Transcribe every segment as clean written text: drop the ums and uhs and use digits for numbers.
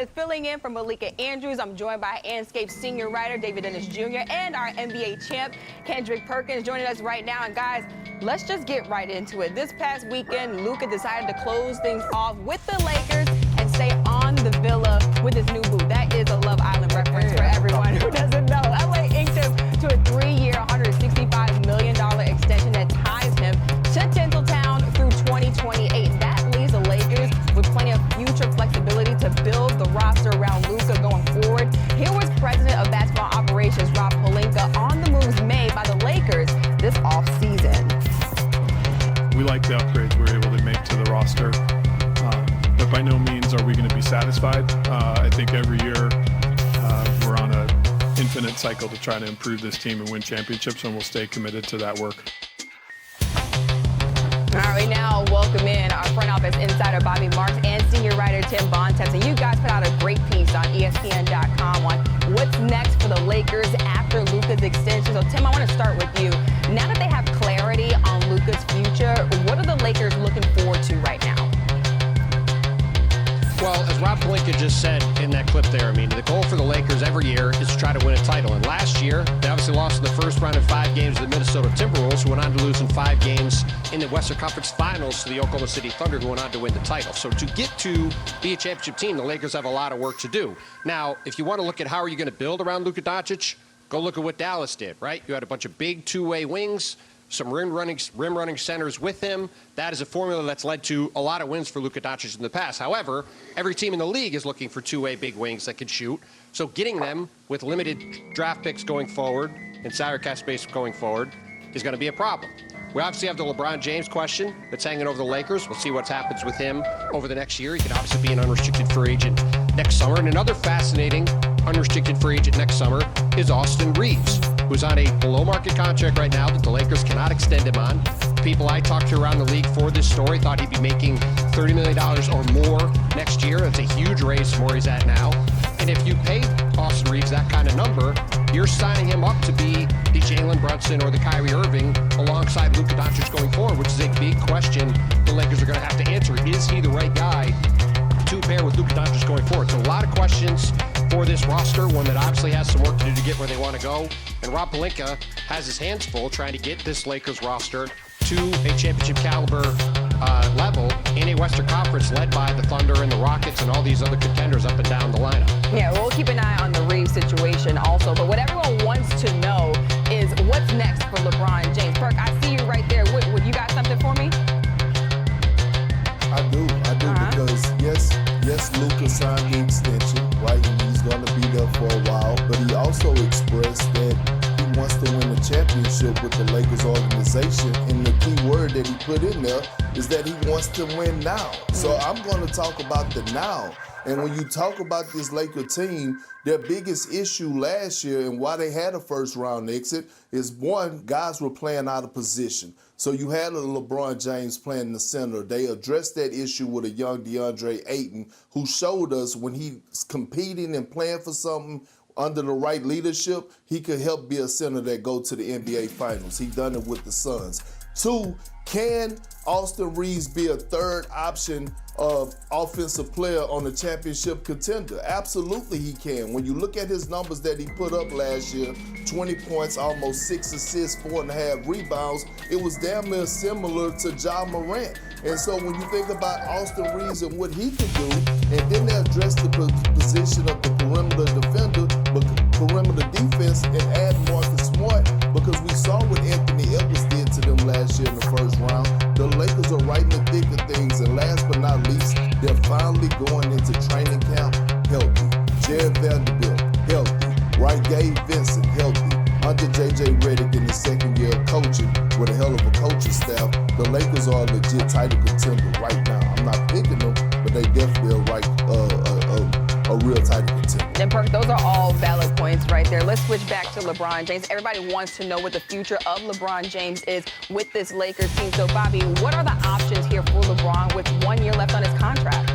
is filling in for Malika Andrews. I'm joined by Anscape senior writer David Dennis Jr. and our NBA champ Kendrick Perkins joining us right now. And guys, let's just get right into it. This past weekend, Luka decided to close things off with the Lakers and stay on the villa with his new boo. That is a Love Island reference for everyone who doesn't know. LA inked him to a 3-year, $165 million extension that ties him to Tinseltown through 2028. That leaves the Lakers with plenty of future flexibility to build the roster around Luka going forward. Here was President of Basketball Operations Rob Pelinka on the moves made by the Lakers this offseason. We like the upgrades we're able to make to the roster, but by no means are we going to be satisfied. I think every year we're on an infinite cycle to try to improve this team and win championships, and we'll stay committed to that work. All right, now welcome in our front office insider Bobby Marks and senior writer Tim Bontemps. And you guys put out a great piece on ESPN.com on what's next for the Lakers after Luka's extension. So Tim, I want to start with you. Now that they have clarity on Luka's future, what are the Lakers looking forward to right now? Well, as Rob Pelinka just said in that clip there, I mean, the goal for the Lakers every year is to try to win a title. And last year, they obviously lost in the first round in 5 games to the Minnesota Timberwolves, who went on to lose in 5 games in the Western Conference Finals to the Oklahoma City Thunder, who went on to win the title. So to get to be a championship team, the Lakers have a lot of work to do. Now, if you want to look at how are you going to build around Luka Doncic, go look at what Dallas did, right? You had a bunch of big two-way wings, some rim-running centers with him. That is a formula that's led to a lot of wins for Luka Doncic in the past. However, every team in the league is looking for two-way big wings that can shoot. So getting them with limited draft picks going forward and salary cap space going forward is going to be a problem. We obviously have the LeBron James question that's hanging over the Lakers. We'll see what happens with him over the next year. He could obviously be an unrestricted free agent next summer. And another fascinating unrestricted free agent next summer is Austin Reeves, who's on a below-market contract right now that the Lakers cannot extend him on. People I talked to around the league for this story thought he'd be making $30 million or more next year. That's a huge raise from where he's at now. And if you pay Austin Reeves that kind of number, you're signing him up to be the Jaylen Brunson or the Kyrie Irving alongside Luka Doncic going forward, which is a big question the Lakers are going to have to answer. Is he the right guy to pair with Luka Doncic going forward? So a lot of questions for this roster, one that obviously has some work to do to get where they want to go. And Rob Pelinka has his hands full trying to get this Lakers roster to a championship caliber level in a Western Conference led by the Thunder and the Rockets and all these other contenders up and down the lineup. Yeah, we'll keep an eye on the Reeves situation also. But what everyone wants to know is what's next for LeBron James. Perk, I see you right there. Would you got something for me? I do, because yes, Luka signed the extension, right? And he's going to be there for a while. But he also expressed that he wants to win a championship with the Lakers organization. And the key word that he put in there is that he wants to win now. So I'm going to talk about the now. And when you talk about this Laker team, their biggest issue last year and why they had a first-round exit is, one, guys were playing out of position. So you had a LeBron James playing in the center. They addressed that issue with a young DeAndre Ayton, who showed us when he's competing and playing for something under the right leadership, he could help be a center that go to the NBA Finals. He done it with the Suns. 2, can Austin Reeves be a third option of offensive player on a championship contender? Absolutely he can. When you look at his numbers that he put up last year, 20 points, almost 6 assists, 4.5 rebounds, it was damn near similar to Ja Morant. And so when you think about Austin Reeves and what he can do, and then they address the position of the perimeter defender, but perimeter defense, and add Marcus Smart, because we saw what Anthony Edwards did to them last year in the first round. The Lakers are right in the thick of things, and last but not least, they're finally going into training camp healthy. Jared Vanderbilt, healthy. Right, Gabe Vincent, healthy. Under J.J. Redick in his second year of coaching with a hell of a coaching staff, the Lakers are a legit title contender right now. I'm not picking them, but they definitely are a real title contender. And Perk, those are all valid points right there. Let's switch back to LeBron James. Everybody wants to know what the future of LeBron James is with this Lakers team. So, Bobby, what are the options here for LeBron with 1 year left on his contract?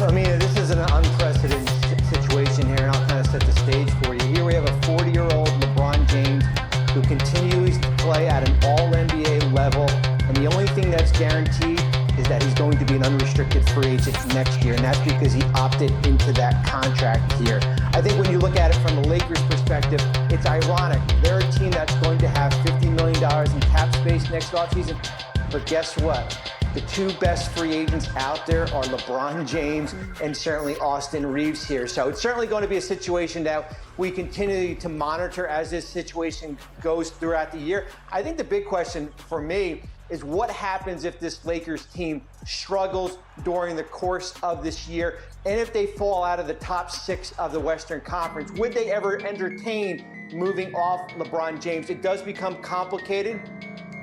I mean, this is an unprecedented situation here, and I'll kind of set the stage for you. Here we have a 40-year-old LeBron James who continues to play at an all-NBA level, and the only thing that's guaranteed is that he's going to be an unrestricted free agent next year, and that's because he opted into that contract here. I think when you look at it from the Lakers' perspective, it's ironic. They're a team that's going to have $50 million in cap space next offseason, but guess what? The two best free agents out there are LeBron James and certainly Austin Reeves here. So it's certainly going to be a situation that we continue to monitor as this situation goes throughout the year. I think the big question for me is what happens if this Lakers team struggles during the course of this year, and if they fall out of the top 6 of the Western Conference. Would they ever entertain moving off LeBron James? It does become complicated,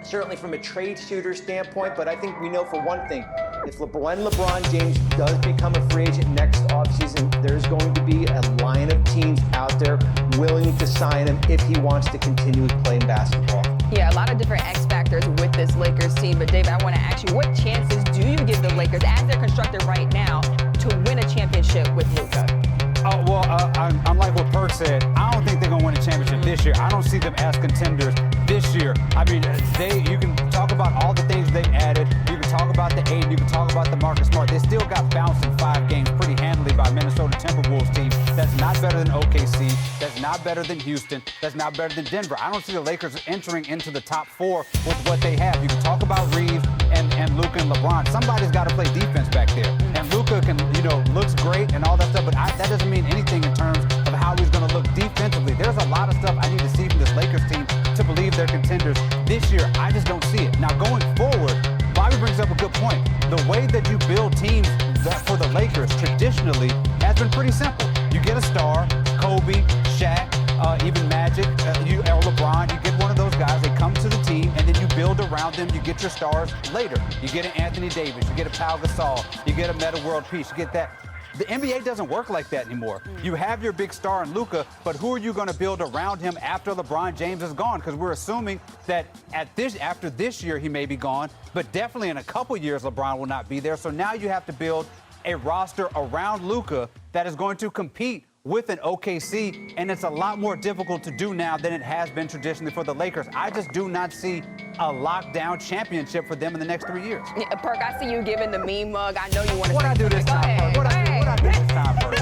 certainly from a trade shooter standpoint, but I think we know for one thing, when LeBron James does become a free agent next offseason, there's going to be a line of teams out there willing to sign him if he wants to continue playing basketball. Yeah, a lot of different X factors with this Lakers team, but David, I want to ask you, what chances do you give the Lakers, as they're constructed right now, to win a championship with Luka? Unlike what Perk said, I don't think they're going to win a championship this year. I don't see them as contenders this year. I mean, you can talk about all the things they added. You can talk about the Aiden. You can talk about the Marcus Smart. They still got bounced in 5 games pretty handily by Minnesota Timberwolves team. That's not better than OKC. That's not better than Houston. That's not better than Denver. I don't see the Lakers entering into the top 4 with what they have. You can talk about Reeves and Luka and LeBron. Somebody's got to play defense back there. And Luka looks great and all that stuff, but that doesn't mean anything in terms of how he's going to look defensively. There's a lot of stuff I need to see from this Lakers team to believe they're contenders this year. I just don't see it. Now, going forward, Bobby brings up a good point. The way that you build teams for the Lakers traditionally has been pretty simple. You get a star, Kobe, Shaq, even Magic, or LeBron, you get one of those guys, they come to the team, and then you build around them, you get your stars later. You get an Anthony Davis, you get a Pau Gasol, you get a Metta World Peace, you get that. The NBA doesn't work like that anymore. You have your big star in Luka, but who are you going to build around him after LeBron James is gone? Because we're assuming that after this year he may be gone, but definitely in a couple years LeBron will not be there. So now you have to build a roster around Luka that is going to compete with an OKC, and it's a lot more difficult to do now than it has been traditionally for the Lakers. I just do not see a lockdown championship for them in the next 3 years. Yeah, Perk, I see you giving the meme mug. I know you want to. What I do this time, Perk? What I do this time, Perk?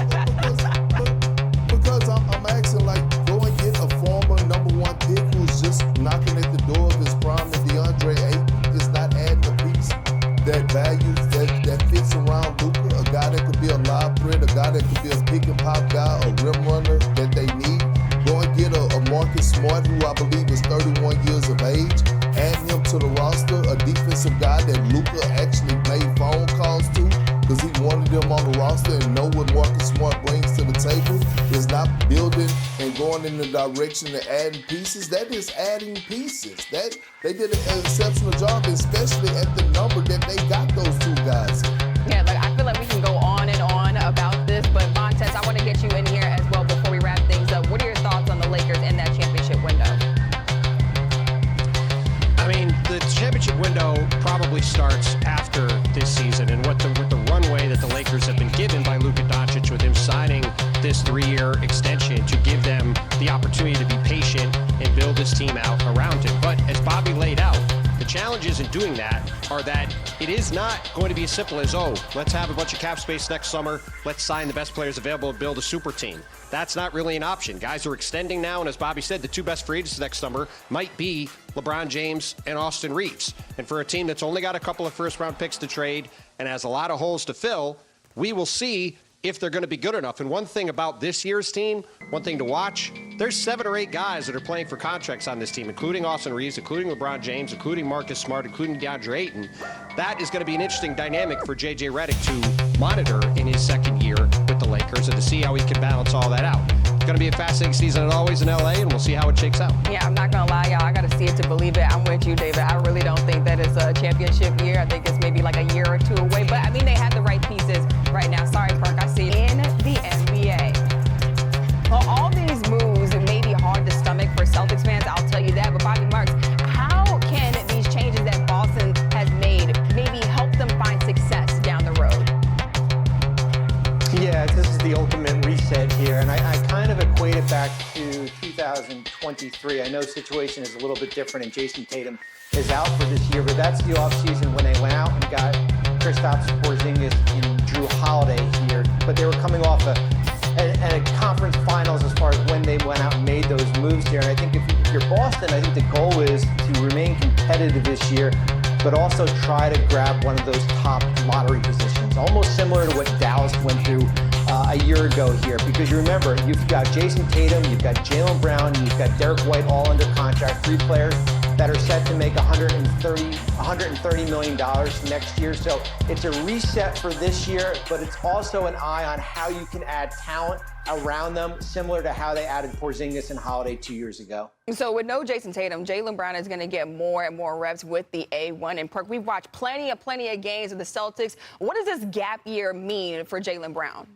Because I'm asking, go and get a former #1 pick who's just knocking at the door of his prime, and DeAndre Ayton is not adding a piece that values that fits around Luka, a guy that could be a live threat, a guy that could be a pick and pop guy, a rim runner that they need. Go and get a Marcus Smart, who I believe is 31 years of age. Add him to the roster, a defensive guy that Luka actually made phone calls to because he wanted them on the roster and know what Marcus Smart brings to the table. Is not building and going in the direction of adding pieces. That is adding pieces. That they did an exceptional job, especially at the number that they got those 2 guys. Yeah, I feel like we can go on and on about this, but Montez, I want to get you in here as well before we wrap things up. What are your thoughts on the Lakers in that championship window? I mean, the championship window probably starts after this season, and with the runway that the Lakers have been given by Luka Doncic with him signing this 3-year extension to give them the opportunity to be patient and build this team out around him. But as Bobby laid out, the challenges in doing that are that it is not going to be as simple as, let's have a bunch of cap space next summer, let's sign the best players available and build a super team. That's not really an option. Guys are extending now, and as Bobby said, the 2 best free agents next summer might be LeBron James and Austin Reeves. And for a team that's only got a couple of first-round picks to trade and has a lot of holes to fill, we will see if they're going to be good enough. And one thing about this year's team, one thing to watch, there's 7 or 8 guys that are playing for contracts on this team, including Austin Reeves, including LeBron James, including Marcus Smart, including DeAndre Ayton. That is going to be an interesting dynamic for J.J. Redick to monitor in his second year with the Lakers and to see how he can balance all that out. It's going to be a fascinating season as always in L.A., and we'll see how it shakes out. Yeah, I'm not going to lie, y'all. I got to see it to believe it. I'm with you, David. I really don't think that it's a championship year. I think it's maybe like a year or 2 away. But, I mean, they have the right pieces right now. Sorry, Perk. I see in the NBA. Well, all these moves may be hard to stomach for Celtics fans, I'll tell you that. But, Bobby Marks, how can these changes that Boston has made maybe help them find success down the road? Yeah, this is the ultimate reset here, and I kind of equate it back to 2023. I know the situation is a little bit different, and Jason Tatum is out for this year, but that's the offseason when they went out and got Kristaps Porzingis and Drew Holiday here, but they were coming off a conference finals as far as when they went out and made those moves here. And I think if you're Boston, I think the goal is to remain competitive this year, but also try to grab one of those top lottery positions, almost similar to what Dallas went through a year ago here. Because you remember, you've got Jason Tatum, you've got Jaylen Brown, you've got Derek White all under contract, 3 players that are set to make $130 million next year. So it's a reset for this year, but it's also an eye on how you can add talent around them, similar to how they added Porzingis and Holiday 2 years ago. So with no Jason Tatum, Jaylen Brown is going to get more and more reps with the A1 and Perk. We've watched plenty of games of the Celtics. What does this gap year mean for Jaylen Brown?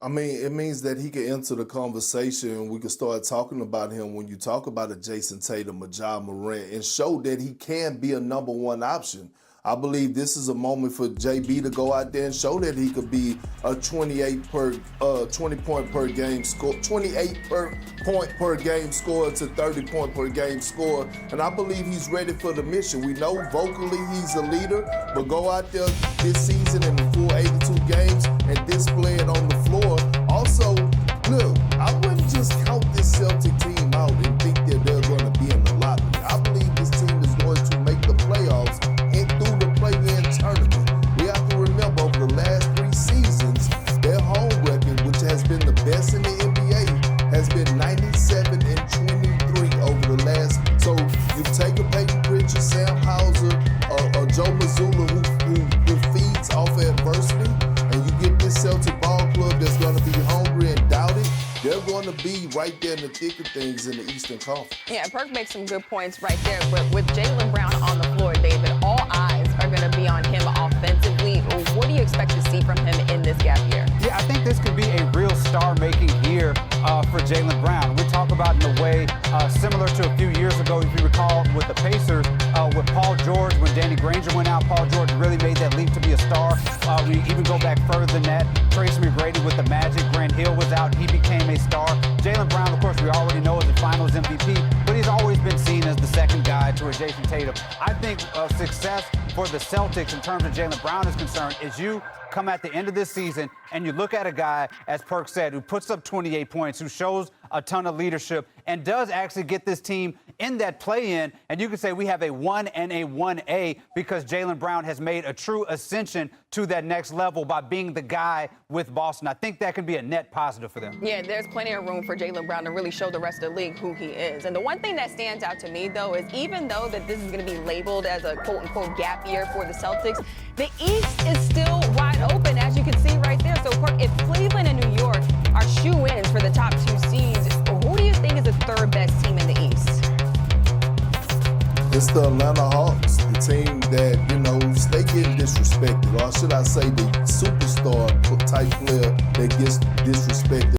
I mean, it means that he can enter the conversation and we can start talking about him when you talk about a Jason Tatum, a Ja Morant, and show that he can be a number 1 option. I believe this is a moment for JB to go out there and show that he could be a 20 point per game score, 28 point per game score to 30 point per game score. And I believe he's ready for the mission. We know vocally he's a leader, but go out there this season in the full 82 games and display it on the floor. Also, look, I wouldn't just count this Celtic team out and think that they're going to be in the lottery. I believe this team is going to make the playoffs and through the play-in tournament. We have to remember over the last 3 seasons, their home record, which has been the best in the NBA, has been 97-23 over the last. So you take a Peyton Pritchard, Sam Hauser, or Joe Mazzulla who feeds off adversity, and you get this Celtic ball club that's going to be hungry and doubted. They're going to be right there in the thick of things in the Eastern Conference. Yeah, Perk makes some good points right there. But with Jaylen Brown on the floor, David, all eyes are going to be on him offensively. What do you expect to see from him in this gap year? Yeah, I think this could be a real star-making year for Jaylen Brown. We talk about in a way similar to a few years ago, if you recall, with the Pacers, with Paul George, when Danny Granger went out, Paul George really made that leap to be a star. We even go back further than that. Tracy McGrady with the Magic, Grant Hill was out, he became a star. Jaylen Brown, of course, we already know is the Finals MVP, but he's always been seen as the second guy to a Jason Tatum. I think success for the Celtics in terms of Jaylen Brown is concerned is you come at the end of this season and you look at a guy, as Perk said, who puts up 28 points, who shows a ton of leadership, and does actually get this team in that play-in, and you can say we have a 1 and a 1A because Jaylen Brown has made a true ascension to that next level by being the guy with Boston. I think that can be a net positive for them. Yeah, there's plenty of room for Jaylen Brown to really show the rest of the league who he is. And the one thing that stands out to me, though, is even though that this is going to be labeled as a quote-unquote gap year for the Celtics, the East is still wide open, as you can see right there. So if Cleveland and New York are shoe-ins for the top 2 seeds, who do you think is the 3rd best team in the East? It's the Atlanta Hawks, the team that, they get disrespected, or should I say the superstar type player that gets disrespected.